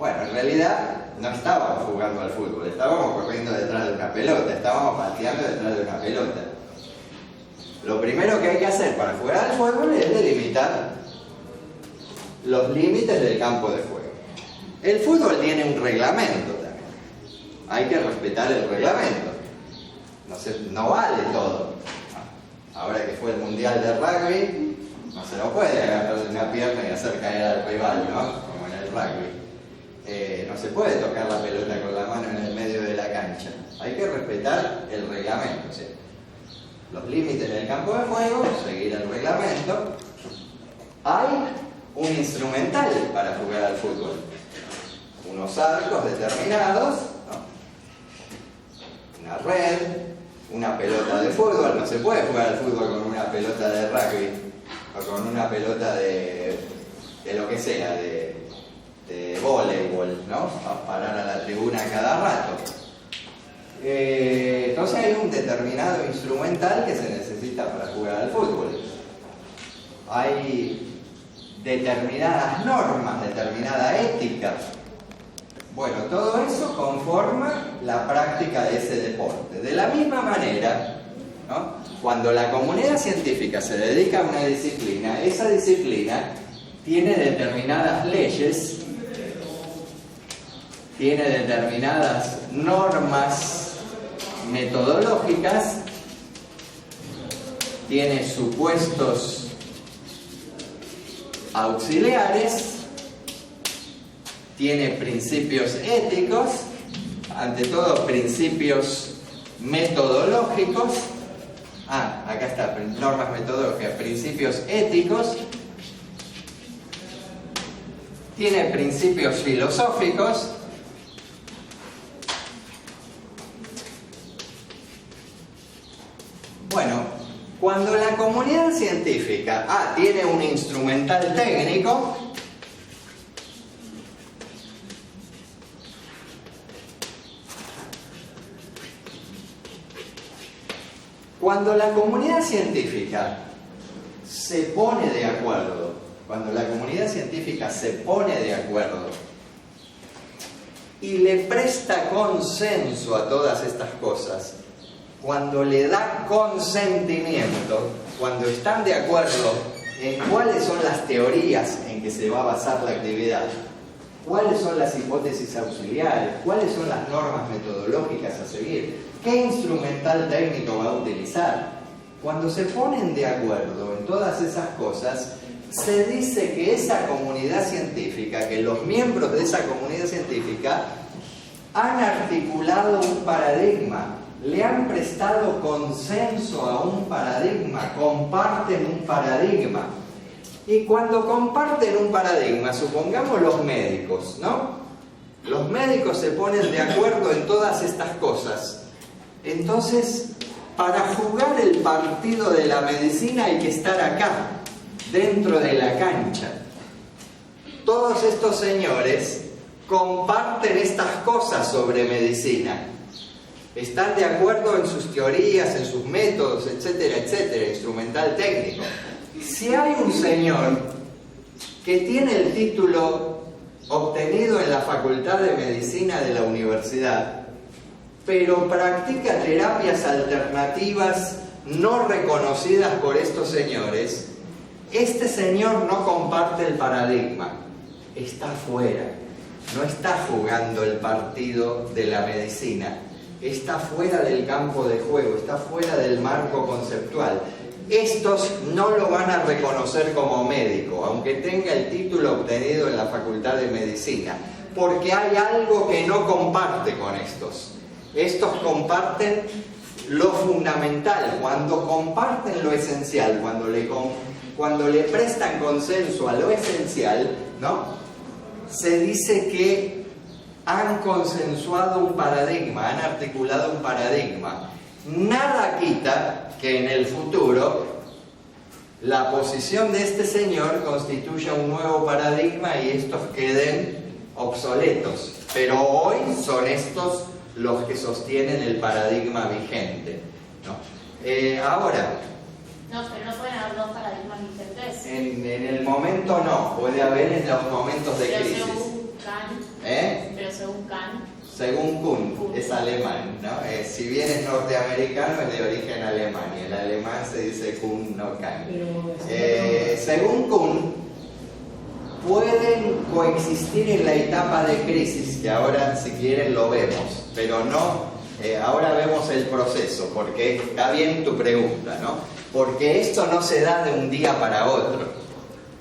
Bueno, en realidad no estábamos jugando al fútbol, estábamos corriendo detrás de una pelota, estábamos pateando detrás de una pelota. Lo primero que hay que hacer para jugar al fútbol es delimitar los límites del campo de juego. El fútbol tiene un reglamento también. Hay que respetar el reglamento. No vale todo. Ahora que fue el mundial de rugby, no se lo puede agarrar de una pierna y hacer caer al rival, ¿no? Como en el rugby. No se puede tocar la pelota con la mano en el medio de la cancha. Hay que respetar el reglamento, ¿sí? Los límites del campo de juego, seguir el reglamento. Hay un instrumental para jugar al fútbol. Unos arcos determinados, ¿no? Una red, una pelota de fútbol. No se puede jugar al fútbol con una pelota de rugby o con una pelota de lo que sea, de voleibol, ¿no? A parar a la tribuna cada rato. Entonces hay un determinado instrumental que se necesita para jugar al fútbol. Hay determinadas normas, determinada ética. Bueno, todo eso conforma la práctica de ese deporte. De la misma manera, ¿no? Cuando la comunidad científica se dedica a una disciplina, esa disciplina tiene determinadas leyes, tiene determinadas normas metodológicas, tiene supuestos auxiliares, tiene principios éticos, ante todo principios metodológicos. Acá está, normas metodológicas, principios éticos, tiene principios filosóficos, bueno, cuando la comunidad científica tiene un instrumental técnico, cuando la comunidad científica se pone de acuerdo, y le presta consenso a todas estas cosas, cuando le da consentimiento, cuando están de acuerdo en cuáles son las teorías en que se va a basar la actividad, cuáles son las hipótesis auxiliares, cuáles son las normas metodológicas a seguir, qué instrumental técnico va a utilizar. Cuando se ponen de acuerdo en todas esas cosas, se dice que esa comunidad científica, que los miembros de esa comunidad científica han articulado un paradigma, le han prestado consenso a un paradigma, comparten un paradigma. Y cuando comparten un paradigma, supongamos los médicos, ¿no? Los médicos se ponen de acuerdo en todas estas cosas. Entonces, para jugar el partido de la medicina hay que estar acá, dentro de la cancha. Todos estos señores comparten estas cosas sobre medicina. Están de acuerdo en sus teorías, en sus métodos, etcétera, etcétera, instrumental técnico. Si hay un señor que tiene el título obtenido en la Facultad de Medicina de la universidad, pero practica terapias alternativas no reconocidas por estos señores, este señor no comparte el paradigma, está fuera, no está jugando el partido de la medicina, está fuera del campo de juego, está fuera del marco conceptual. Estos no lo van a reconocer como médico, aunque tenga el título obtenido en la Facultad de Medicina, porque hay algo que no comparte con estos. Estos comparten lo fundamental. Cuando comparten lo esencial, cuando le prestan consenso a lo esencial, ¿no? Se dice que han consensuado un paradigma, han articulado un paradigma. Nada quita que en el futuro la posición de este señor constituya un nuevo paradigma y estos queden obsoletos. Pero hoy son estos los que sostienen el paradigma vigente, ¿no? Ahora... No, pero no pueden haber dos paradigmas vigentes. En el momento no, puede haber en los momentos de crisis. Pero se buscan según Kant. Según Kuhn, es alemán, ¿no? Si bien es norteamericano, es de origen alemán, y el alemán se dice Kuhn, no Kant. Según Kuhn, pueden coexistir en la etapa de crisis, que ahora si quieren lo vemos, pero no, ahora vemos el proceso, porque está bien tu pregunta, ¿no? Porque esto no se da de un día para otro,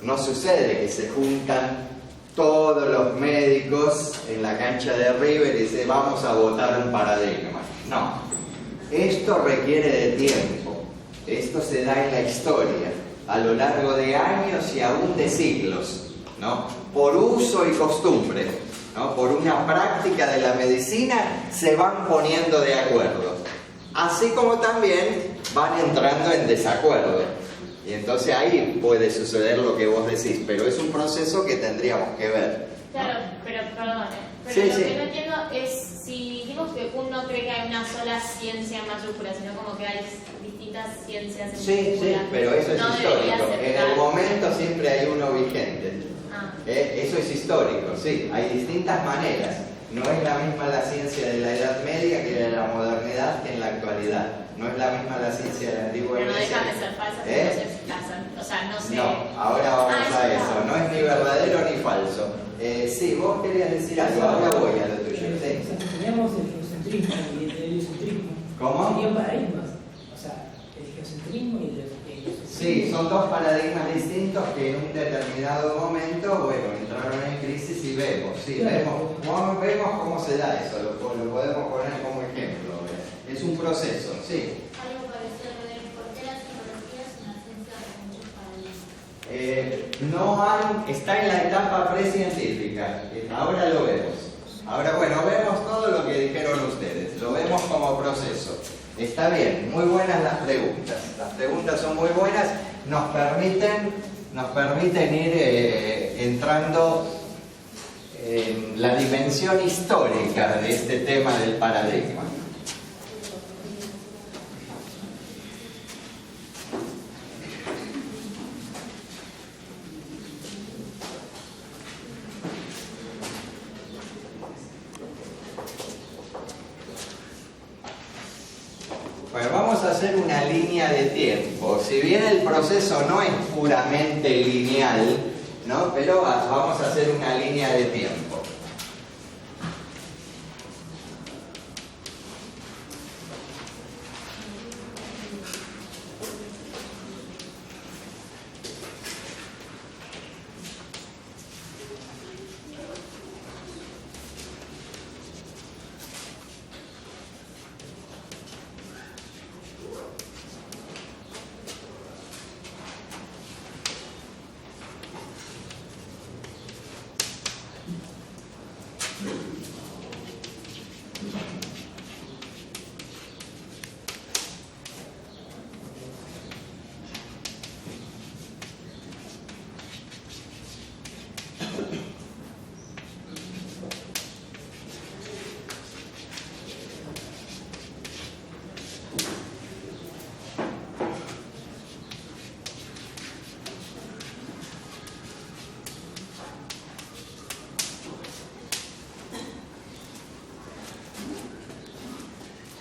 no sucede que se juntan todos los médicos en la cancha de River y dicen vamos a votar un paradigma. No, esto requiere de tiempo, esto se da en la historia, a lo largo de años y aún de siglos, ¿no? Por uso y costumbre, ¿no? Por una práctica de la medicina se van poniendo de acuerdo, así como también van entrando en desacuerdo. Y entonces ahí puede suceder lo que vos decís, pero es un proceso que tendríamos que ver, ¿no? Claro, pero perdón, pero sí, lo sí. que no entiendo es si dijimos que uno cree que hay una sola ciencia en mayúscula, sino como que hay distintas ciencias en Sí, mayúscula. pero eso es no debería histórico. En aceptar. el momento siempre hay uno vigente. Ah. Eso es histórico, sí. Hay distintas maneras. No es la misma la ciencia de la Edad Media que de la modernidad que en la actualidad. No es la misma la ciencia de la antigua Pero no Grecia. dejan de ser falsas, entonces casan. O sea, no sé. No, ahora vamos a eso. No es ni verdadero ni falso. Sí, vos querías decir algo, ahora voy a lo tuyo. Sí. Teníamos el geocentrismo y el heliocentrismo. ¿Cómo? Serían paradigmas. O sea, el geocentrismo y el heliocentrismo. Sí, son dos paradigmas distintos que en un determinado momento, bueno, entraron en crisis y vemos, sí, Claro. vemos cómo se da eso, lo podemos poner como ejemplo. Es un proceso, sí. Algo parecido a lo de por qué la psicología es una ciencia de muchos paradigmas. No hay, está en la etapa precientífica, ahora lo vemos. Ahora, bueno, vemos todo lo que dijeron ustedes, lo vemos como proceso. Está bien, muy buenas las preguntas son muy buenas, nos permiten ir entrando en la dimensión histórica de este tema del paradigma. Bueno, vamos a hacer una línea de tiempo. Si bien el proceso no es puramente lineal, ¿no? Pero vamos a hacer una línea de tiempo.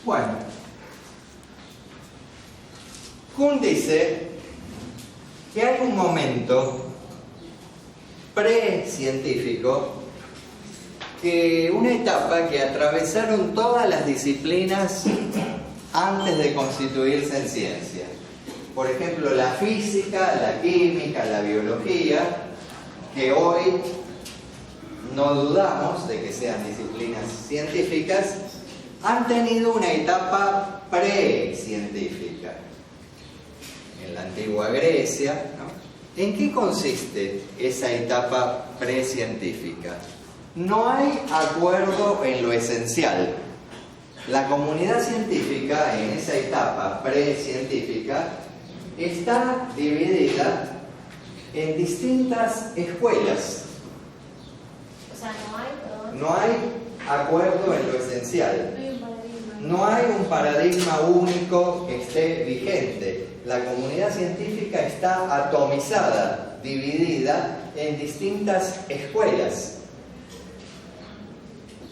Bueno, Kuhn dice que hay un momento precientífico, una etapa que atravesaron todas las disciplinas antes de constituirse en ciencia. Por ejemplo, la física, la química, la biología, que hoy no dudamos de que sean disciplinas científicas, han tenido una etapa precientífica. En la antigua Grecia, ¿no? ¿En qué consiste esa etapa precientífica? No hay acuerdo en lo esencial. La comunidad científica en esa etapa precientífica está dividida en distintas escuelas. O sea, No hay acuerdo en lo esencial. no hay un paradigma. No hay un paradigma único que esté vigente. La comunidad científica está atomizada, dividida en distintas escuelas.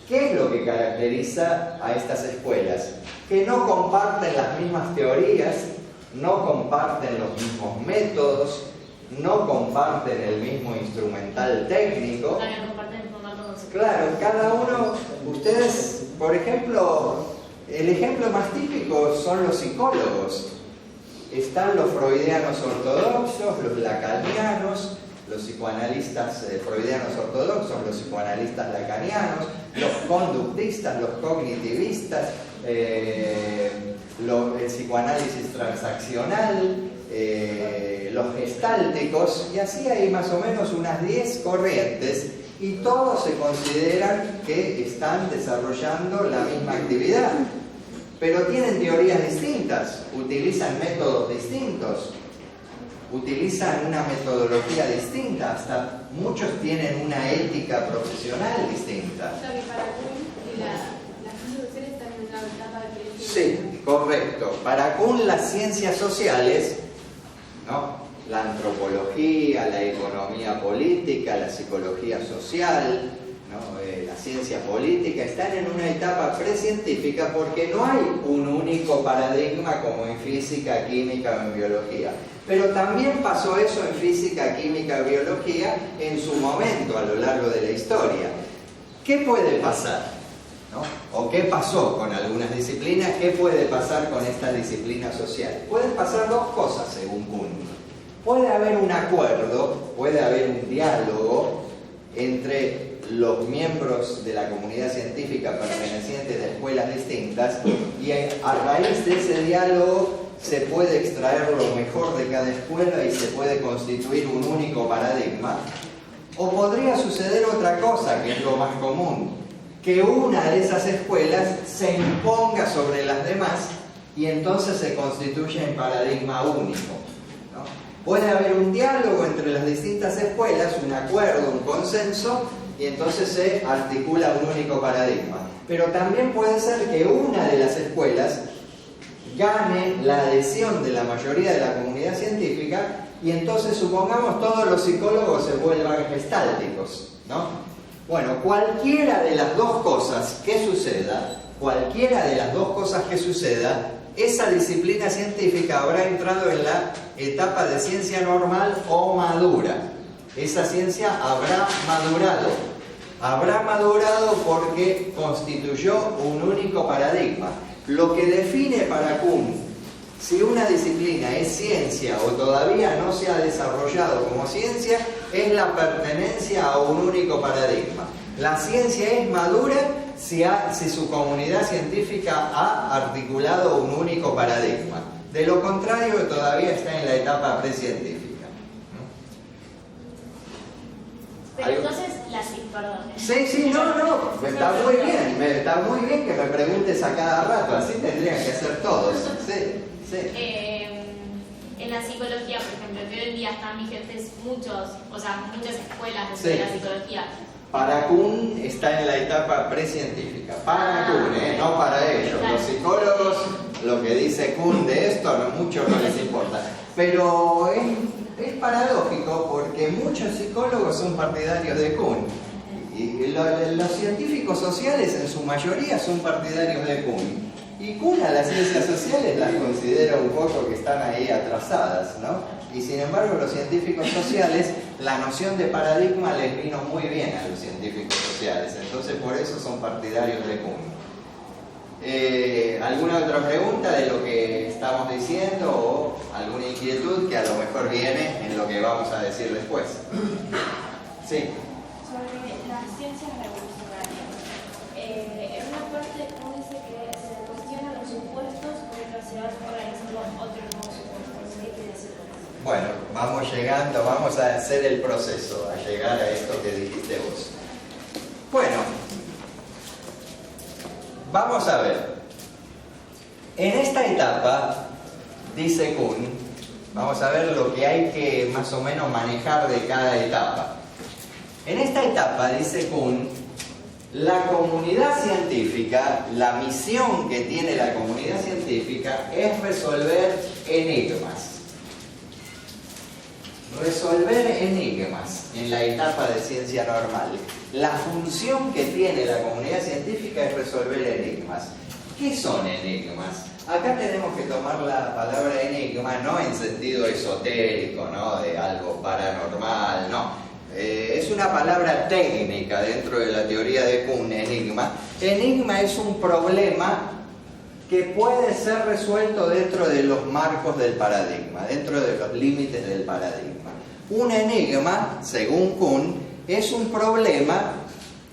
¿Qué es lo que caracteriza a estas escuelas? Que no comparten las mismas teorías, no comparten los mismos métodos, no comparten el mismo instrumental técnico. Claro, comparten el formato conceptual. Claro, cada uno, ustedes, por ejemplo, el ejemplo más típico son los psicólogos. Están los freudianos ortodoxos, los lacanianos, los psicoanalistas freudianos ortodoxos, los psicoanalistas lacanianos, los conductistas, los cognitivistas, el psicoanálisis transaccional, los gestálticos, y así hay más o menos unas 10 corrientes, y todos se consideran que están desarrollando la misma actividad, pero tienen teorías distintas, utilizan métodos distintos, utilizan una metodología distinta, hasta muchos tienen una ética profesional distinta. O sea que para Kuhn las ciencias sociales están en una etapa de crecimiento. Sí, correcto. Para Kuhn las ciencias sociales, ¿no?, la antropología, la economía política, la psicología social, ¿no?, la ciencia política, están en una etapa precientífica porque no hay un único paradigma como en física, química o en biología. Pero también pasó eso en física, química, biología en su momento a lo largo de la historia. ¿Qué puede pasar? ¿No? ¿O qué pasó con algunas disciplinas? ¿Qué puede pasar con esta disciplina social? Pueden pasar dos cosas según Kuhn. Puede haber un acuerdo, puede haber un diálogo entre los miembros de la comunidad científica pertenecientes a escuelas distintas, y a raíz de ese diálogo se puede extraer lo mejor de cada escuela y se puede constituir un único paradigma. O podría suceder otra cosa, que es lo más común, que una de esas escuelas se imponga sobre las demás y entonces se constituye en paradigma único, ¿no? Puede haber un diálogo entre las distintas escuelas, un acuerdo, un consenso, y entonces se articula un único paradigma. Pero también puede ser que una de las escuelas gane la adhesión de la mayoría de la comunidad científica y entonces, supongamos, todos los psicólogos se vuelvan gestálticos, ¿no? Bueno, cualquiera de las dos cosas que suceda, esa disciplina científica habrá entrado en la etapa de ciencia normal o madura. Esa ciencia habrá madurado porque constituyó un único paradigma. Lo que define para Kuhn si una disciplina es ciencia o todavía no se ha desarrollado como ciencia es la pertenencia a un único paradigma. La ciencia es madura si su comunidad científica ha articulado un único paradigma. De lo contrario, todavía está en la etapa precientífica. Pero entonces, perdón. Sí, no, está muy bien que me preguntes a cada rato, así tendrían que hacer todos. Sí. En la psicología, por ejemplo, que hoy en día están vigentes muchas escuelas de la psicología. Para Kuhn está en la etapa precientífica. Para Kuhn, no para ellos. Los psicólogos, lo que dice Kuhn de esto, mucho no les importa. Pero es paradójico porque muchos psicólogos son partidarios de Kuhn. Y los científicos sociales en su mayoría son partidarios de Kuhn. Y Kuhn a las ciencias sociales las considera un poco que están ahí atrasadas, ¿no? Y sin embargo los científicos sociales, la noción de paradigma les vino muy bien a los científicos sociales, entonces por eso son partidarios de Kuhn. ¿Alguna otra pregunta de lo que estamos diciendo o alguna inquietud que a lo mejor viene en lo que vamos a decir después? Sí. Sobre las ciencias revolucionarias. En una parte uno dice que se cuestionan los supuestos mientras se van organizando otros nuevos supuestos. ¿Qué quiere decir con eso? Bueno, vamos a hacer el proceso, a llegar a esto que dijiste vos. Bueno, vamos a ver. En esta etapa, dice Kuhn, vamos a ver lo que hay que más o menos manejar de cada etapa. En esta etapa, dice Kuhn, la comunidad científica, la misión que tiene la comunidad científica es resolver enigmas. resolver enigmas en la etapa de ciencia normal. La función que tiene la comunidad científica es resolver enigmas. ¿Qué son enigmas? Acá tenemos que tomar la palabra enigma no en sentido esotérico, ¿no? De algo paranormal, no. Es una palabra técnica dentro de la teoría de Kuhn, enigma. Enigma es un problema que puede ser resuelto dentro de los marcos del paradigma, dentro de los límites del paradigma. Un enigma, según Kuhn, es un problema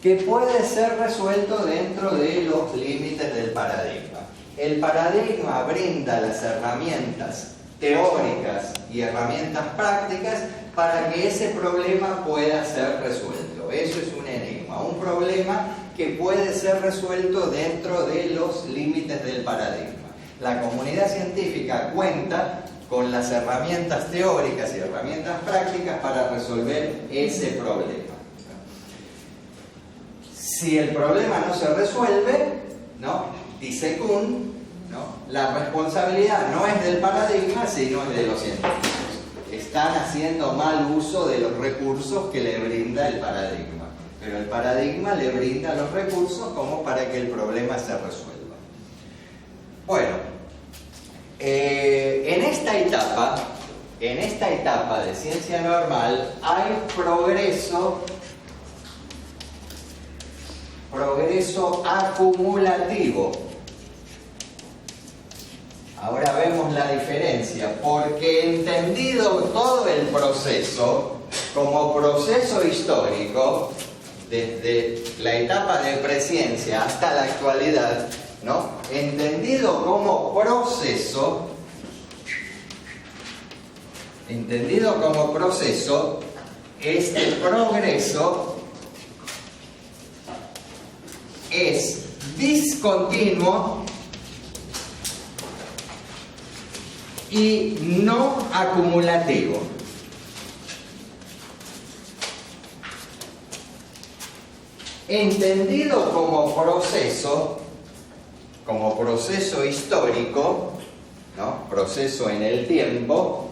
que puede ser resuelto dentro de los límites del paradigma. El paradigma brinda las herramientas teóricas y herramientas prácticas para que ese problema pueda ser resuelto. Eso es un enigma, un problema que puede ser resuelto dentro de los límites del paradigma. La comunidad científica cuenta con las herramientas teóricas y herramientas prácticas para resolver ese problema. Si el problema no se resuelve, ¿no?, dice Kuhn, ¿no?, la responsabilidad no es del paradigma, sino es de los científicos. Están haciendo mal uso de los recursos que le brinda el paradigma, pero el paradigma le brinda los recursos como para que el problema se resuelva. Bueno, en esta etapa de ciencia normal hay progreso acumulativo. Ahora vemos la diferencia, porque entendido todo el proceso como proceso histórico, desde la etapa de presciencia hasta la actualidad, ¿no?, entendido como proceso, este progreso es discontinuo y no acumulativo. Entendido como proceso histórico, ¿no?, proceso en el tiempo,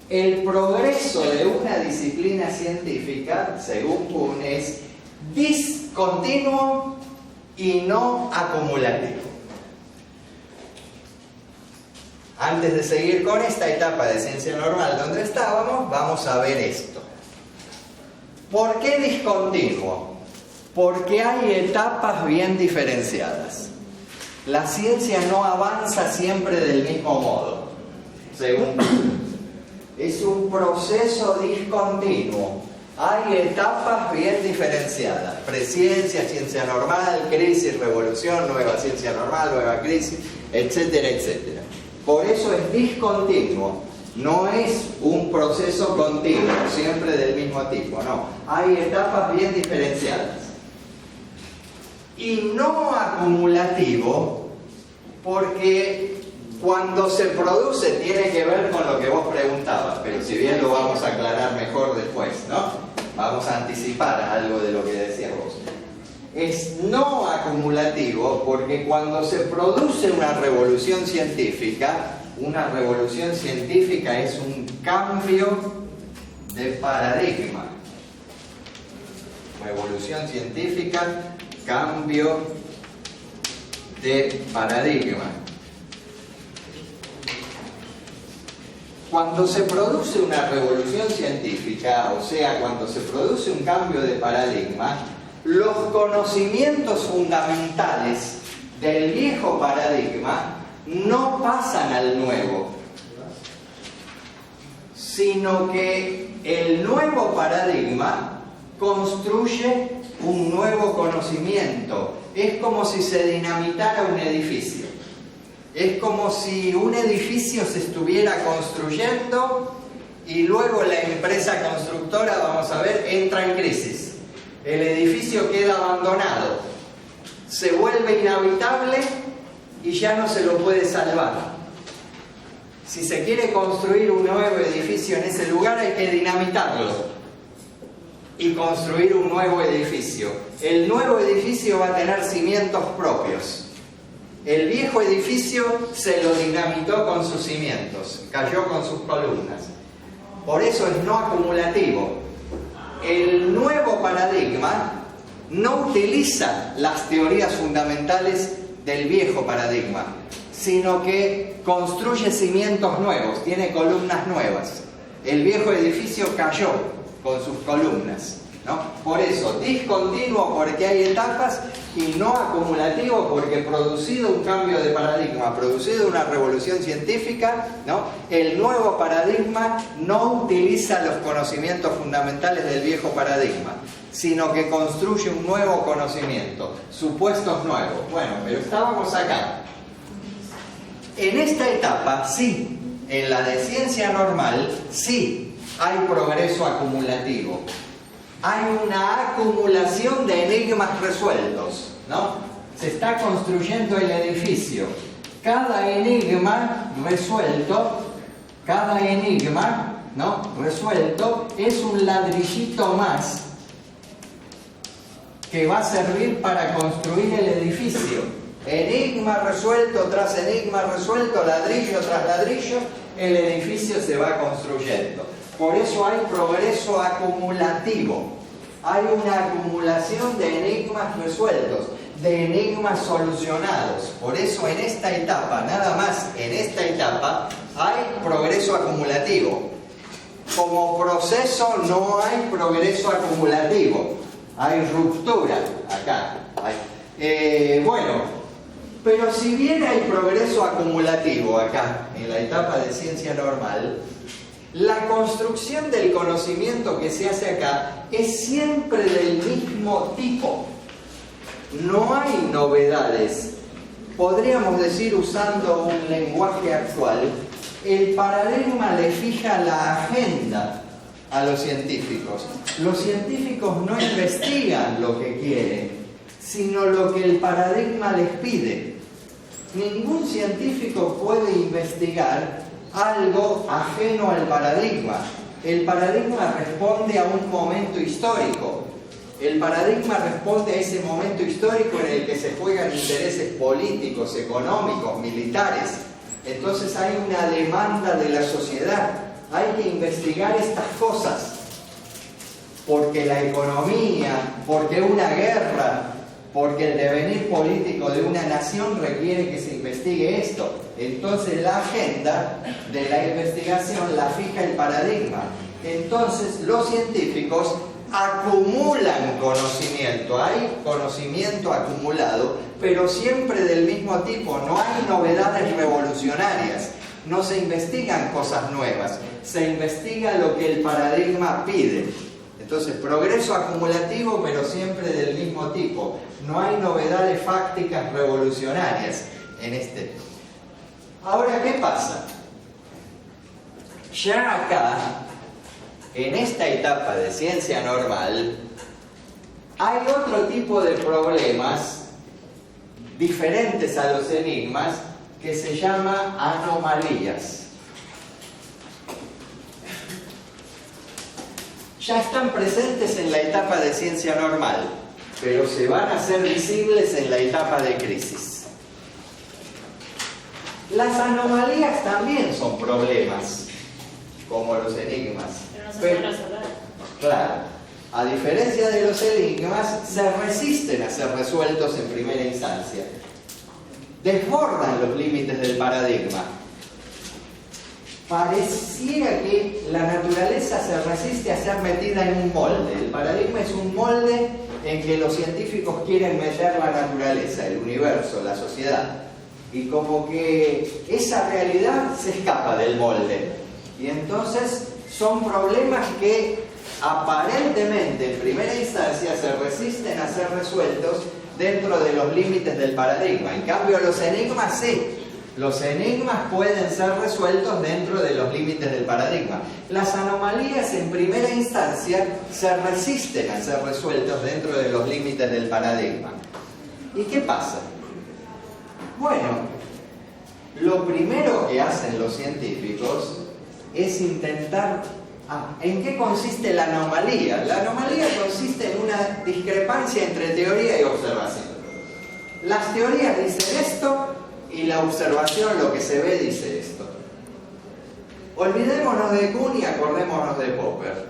el progreso de una disciplina científica, según Kuhn, es discontinuo y no acumulativo. Antes de seguir con esta etapa de ciencia normal donde estábamos, vamos a ver esto. ¿Por qué discontinuo? Porque hay etapas bien diferenciadas. La ciencia no avanza siempre del mismo modo, según Kuhn. Es un proceso discontinuo. Hay etapas bien diferenciadas: presciencia, ciencia normal, crisis, revolución, nueva ciencia normal, nueva crisis, etcétera, etcétera. Por eso es discontinuo, no es un proceso continuo, siempre del mismo tipo, no. Hay etapas bien diferenciadas. Y no acumulativo, porque cuando se produce tiene que ver con lo que vos preguntabas, pero si bien lo vamos a aclarar mejor después, ¿no? Vamos a anticipar algo de lo que decías vos. Es no acumulativo porque cuando se produce una revolución científica es un cambio de paradigma. Revolución científica, cambio de paradigma. Cuando se produce una revolución científica, o sea, cuando se produce un cambio de paradigma, los conocimientos fundamentales del viejo paradigma no pasan al nuevo, sino que el nuevo paradigma construye un nuevo conocimiento. Es como si se dinamitara un edificio. Es como si un edificio se estuviera construyendo y luego la empresa constructora, vamos a ver, entra en crisis. El edificio queda abandonado, se vuelve inhabitable y ya no se lo puede salvar. Si se quiere construir un nuevo edificio en ese lugar, hay que dinamitarlo y construir un nuevo edificio. El nuevo edificio va a tener cimientos propios. El viejo edificio se lo dinamitó con sus cimientos, cayó con sus columnas. Por eso es no acumulativo. El nuevo paradigma no utiliza las teorías fundamentales del viejo paradigma, sino que construye cimientos nuevos, tiene columnas nuevas. El viejo edificio cayó con sus columnas, ¿no? Por eso, discontinuo porque hay etapas y no acumulativo porque producido un cambio de paradigma, producido una revolución científica, ¿no? El nuevo paradigma no utiliza los conocimientos fundamentales del viejo paradigma, sino que construye un nuevo conocimiento, supuestos nuevos. Bueno, pero estábamos acá. En esta etapa, sí, en la de ciencia normal, sí, hay progreso acumulativo. Hay una acumulación de enigmas resueltos, ¿no? Se está construyendo el edificio. Cada enigma resuelto, ¿no? Resuelto es un ladrillito más que va a servir para construir el edificio. Enigma resuelto tras enigma resuelto, ladrillo tras ladrillo, el edificio se va construyendo. Por eso hay progreso acumulativo. Hay una acumulación de enigmas resueltos, de enigmas solucionados. Por eso en esta etapa, nada más en esta etapa, hay progreso acumulativo. Como proceso no hay progreso acumulativo. Hay ruptura acá. Bueno, pero si bien hay progreso acumulativo acá, en la etapa de ciencia normal, la construcción del conocimiento que se hace acá es siempre del mismo tipo. No hay novedades. Podríamos decir, usando un lenguaje actual, el paradigma le fija la agenda a los científicos. Los científicos no investigan lo que quieren, sino lo que el paradigma les pide. Ningún científico puede investigar algo ajeno al paradigma. El paradigma responde a un momento histórico. El paradigma responde a ese momento histórico en el que se juegan intereses políticos, económicos, militares. Entonces hay una demanda de la sociedad. Hay que investigar estas cosas. Porque la economía, porque una guerra, porque el devenir político de una nación requiere que se investigue esto. Entonces la agenda de la investigación la fija el paradigma. Entonces los científicos acumulan conocimiento, hay conocimiento acumulado, pero siempre del mismo tipo. No hay novedades revolucionarias, no se investigan cosas nuevas, se investiga lo que el paradigma pide. Entonces, progreso acumulativo, pero siempre del mismo tipo. No hay novedades fácticas revolucionarias en este. Ahora, ¿qué pasa? Ya acá, en esta etapa de ciencia normal, hay otro tipo de problemas diferentes a los enigmas que se llama anomalías. Ya están presentes en la etapa de ciencia normal, pero se van a hacer visibles en la etapa de crisis. Las anomalías también son problemas, como los enigmas. Pero no se pueden resolver. Claro, a diferencia de los enigmas, se resisten a ser resueltos en primera instancia. Desbordan los límites del paradigma. Pareciera que la naturaleza se resiste a ser metida en un molde. El paradigma es un molde en que los científicos quieren meter la naturaleza, el universo, la sociedad. Y como que esa realidad se escapa del molde. Y entonces son problemas que aparentemente en primera instancia se resisten a ser resueltos dentro de los límites del paradigma. En cambio los enigmas sí. Los enigmas pueden ser resueltos dentro de los límites del paradigma. Las anomalías en primera instancia se resisten a ser resueltos dentro de los límites del paradigma. ¿Y qué pasa? Bueno, lo primero que hacen los científicos es intentar... ¿en qué consiste la anomalía? La anomalía consiste en una discrepancia entre teoría y observación. Las teorías dicen esto y la observación, lo que se ve, dice esto. Olvidémonos de Kuhn y acordémonos de Popper.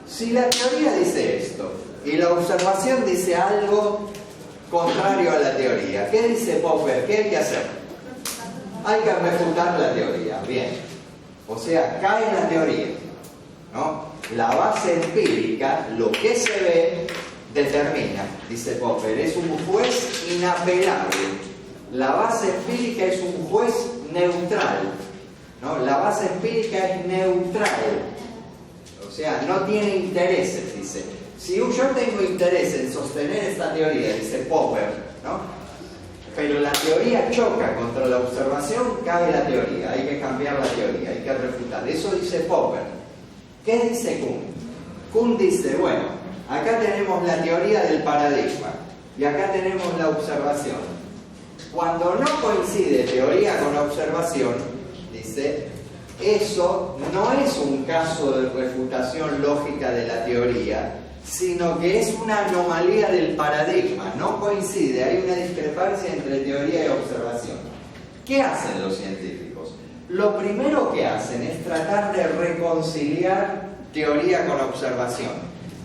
Si la teoría dice esto y la observación dice algo contrario a la teoría, ¿qué dice Popper? ¿Qué hay que hacer? Hay que refutar la teoría. Bien. O sea, cae en la teoría, ¿no? La base empírica, lo que se ve, determina, dice Popper, es un juez inapelable. La base empírica es un juez neutral, ¿no? La base empírica es neutral, o sea, no tiene intereses, dice. Si yo tengo interés en sostener esta teoría, dice Popper, ¿no? Pero la teoría choca contra la observación, cae la teoría, hay que cambiar la teoría, hay que refutar. Eso dice Popper. ¿Qué dice Kuhn? Kuhn dice, bueno, acá tenemos la teoría del paradigma y acá tenemos la observación. Cuando no coincide teoría con observación, dice, eso no es un caso de refutación lógica de la teoría, sino que es una anomalía del paradigma. No coincide, hay una discrepancia entre teoría y observación. ¿Qué hacen los científicos? Lo primero que hacen es tratar de reconciliar teoría con observación.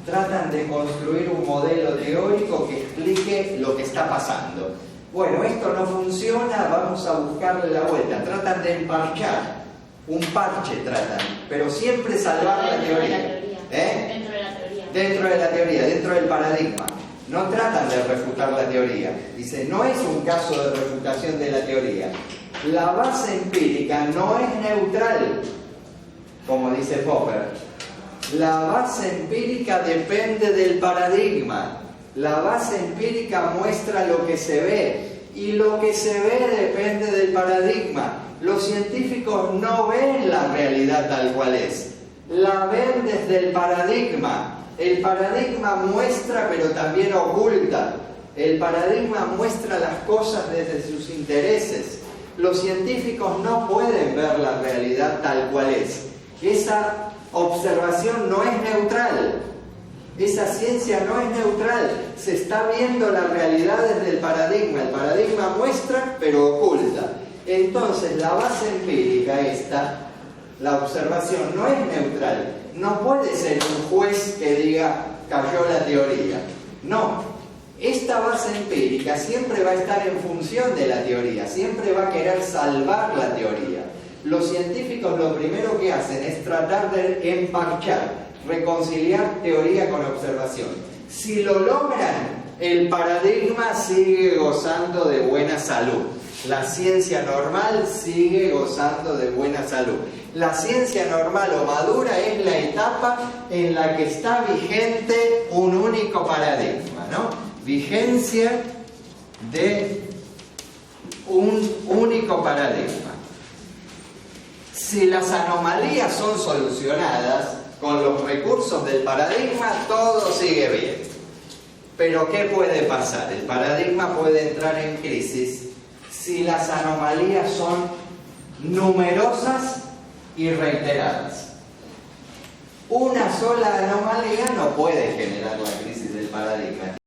Tratan de construir un modelo teórico que explique lo que está pasando. Bueno, esto no funciona, vamos a buscarle la vuelta. Tratan de emparchar, un parche tratan, pero siempre salvar la teoría. Dentro de la teoría. Dentro de la teoría, dentro del paradigma. No tratan de refutar la teoría. Dice, no es un caso de refutación de la teoría. La base empírica no es neutral, como dice Popper. La base empírica depende del paradigma. La base empírica muestra lo que se ve y lo que se ve depende del paradigma. Los científicos no ven la realidad tal cual es, la ven desde el paradigma. El paradigma muestra pero también oculta. El paradigma muestra las cosas desde sus intereses. Los científicos no pueden ver la realidad tal cual es. Esa observación no es neutral. Esa ciencia no es neutral, se está viendo la realidad desde el paradigma. El paradigma muestra, pero oculta. Entonces, la base empírica esta, la observación, no es neutral. No puede ser un juez que diga, cayó la teoría. No, esta base empírica siempre va a estar en función de la teoría, siempre va a querer salvar la teoría. Los científicos lo primero que hacen es tratar de emparchar, reconciliar teoría con observación. Si lo logran, el paradigma sigue gozando de buena salud. La ciencia normal sigue gozando de buena salud. La ciencia normal o madura es la etapa en la que está vigente un único paradigma, ¿no? Vigencia de un único paradigma. Si las anomalías son solucionadas con los recursos del paradigma, todo sigue bien. Pero ¿qué puede pasar? El paradigma puede entrar en crisis si las anomalías son numerosas y reiteradas. Una sola anomalía no puede generar la crisis del paradigma.